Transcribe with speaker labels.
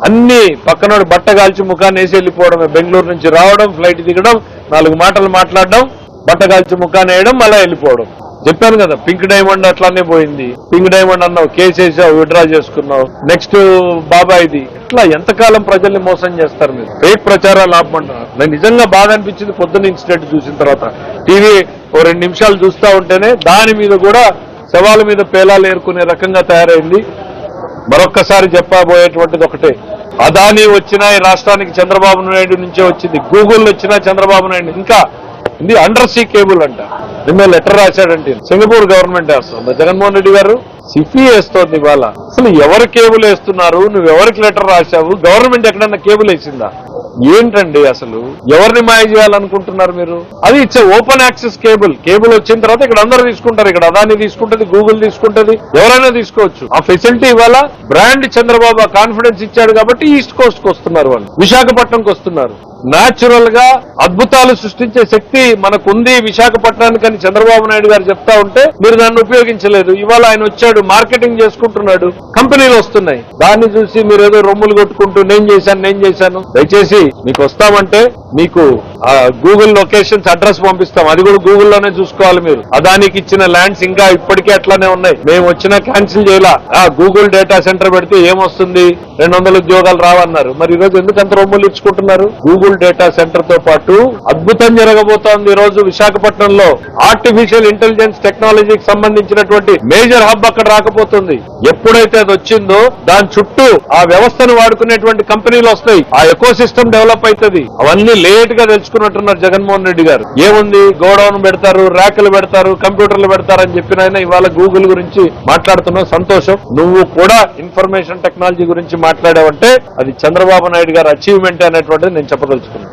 Speaker 1: అన్ని పక్కనోడు బట్ట కాల్చి ముఖాన్ని వేసి వెళ్ళిపోవడమే. బెంగళూరు నుంచి రావడం, ఫ్లైట్ దిగడం, 4 మాటలు మాట్లాడడం, బట్ట కాల్చి ముఖాన్ని వేయడం, మళ్ళా వెళ్ళిపోవడం. చెప్పాను కదా, పింక్ డైమండ్ అట్లానే పోయింది. పింక్ డైమండ్ అన్నావు, కేసు వేసావు, విత్డ్రా చేసుకున్నావు. నెక్స్ట్ బాబాయిది. ఇట్లా ఎంతకాలం ప్రజల్ని మోసం చేస్తారు మీరు? ఫేక్ ప్రచారాలు ఆపమంటున్నారు. నాకు నిజంగా బాధ అనిపించింది పొద్దున్న ఇన్సిడెంట్ చూసిన తర్వాత. టీవీ ఓ 2 నిమిషాలు చూస్తా ఉంటేనే దాని మీద కూడా శవాల మీద పేలాలు ఏరుకునే రకంగా తయారైంది. మరొక్కసారి చెప్పబోయేటువంటిది ఒకటే, అదానీ వచ్చినా ఈ రాష్ట్రానికి చంద్రబాబు నాయుడు నుంచే వచ్చింది. గూగుల్ వచ్చినా చంద్రబాబు నాయుడు. ఇంకా ఇది అండర్ సీ కేబుల్ అంట. నిన్న లెటర్ రాశాడంటే సింగపూర్ గవర్నమెంట్ వేస్తుంది, జగన్మోహన్ రెడ్డి గారు సిఫీ వేస్తోంది. ఇవాళ అసలు ఎవరు కేబుల్ వేస్తున్నారు? నువ్వు ఎవరికి లెటర్ రాశావు? గవర్నమెంట్ ఎక్కడన్నా కేబుల్ వేసిందా? ఏంటండి అసలు? ఎవరిని మాయ చేయాలనుకుంటున్నారు మీరు? అది it's open access cable. Cable వచ్చిన తర్వాత ఇక్కడ అందరూ తీసుకుంటారు. ఇక్కడ అదాని తీసుకుంటది, గూగుల్ తీసుకుంటది, ఎవరైనా తీసుకోవచ్చు. ఆ ఫెసిలిటీ ఇవాళ బ్రాండ్ చంద్రబాబు కాన్ఫిడెన్స్ ఇచ్చాడు కాబట్టి ఈస్ట్ కోస్ట్ కు వస్తున్నారు, వాళ్ళు విశాఖపట్నంకి వస్తున్నారు. న్యాచురల్ గా అద్భుతాలు సృష్టించే శక్తి మనకుంది విశాఖపట్నానికి అని చంద్రబాబు నాయుడు గారు చెప్తా ఉంటే మీరు దాన్ని ఉపయోగించలేదు. ఇవాళ ఆయన వచ్చాడు, మార్కెటింగ్ చేసుకుంటున్నాడు, కంపెనీలు వస్తున్నాయి. దాన్ని చూసి మీరు ఏదో రొమ్ములు కొట్టుకుంటూ నేను చేశాను. దయచేసి మీకు వస్తామంటే మీకు గూగుల్ లొకేషన్స్ అడ్రస్ పంపిస్తాం. అది కూడా గూగుల్లోనే చూసుకోవాలి మీరు. అదానికి ఇచ్చిన ల్యాండ్స్ ఇంకా ఇప్పటికే అట్లానే ఉన్నాయి. మేము వచ్చినా క్యాన్సిల్ చేయాల. గూగుల్ డేటా సెంటర్ పెడితే ఏమొస్తుంది? 200 ఉద్యోగాలు రావన్నారు. మరి ఈ రోజు ఎందుకు అంత రొమ్ములు ఇచ్చుకుంటున్నారు? గూగుల్ డేటా సెంటర్ తో పాటు అద్భుతం జరగబోతోంది. ఈ రోజు విశాఖపట్నంలో ఆర్టిఫిషియల్ ఇంటెలిజెన్స్ టెక్నాలజీకి సంబంధించినటువంటి మేజర్ హబ్ అక్కడ రాకపోతుంది. ఎప్పుడైతే అది వచ్చిందో దాని చుట్టూ ఆ వ్యవస్థను వాడుకునేటువంటి కంపెనీలు వస్తాయి. ఆ ఎకో సిస్టమ్ డెవలప్ అవుతుంది. అవన్నీ లేట్ గా తెలుసుకున్నట్టున్నారు జగన్మోహన్ రెడ్డి గారు. ఏముంది, గోడౌన్ పెడతారు, ర్యాకులు పెడతారు, కంప్యూటర్లు పెడతారని చెప్పిన ఆయన ఇవాళ గూగుల్ గురించి మాట్లాడుతున్న సంతోషం. నువ్వు కూడా ఇన్ఫర్మేషన్ టెక్నాలజీ గురించి మాట్లాడావంటే అది చంద్రబాబు నాయుడు గారు అచీవ్మెంట్ అనేటువంటిది నేను చెప్పదలుచుకున్నాను.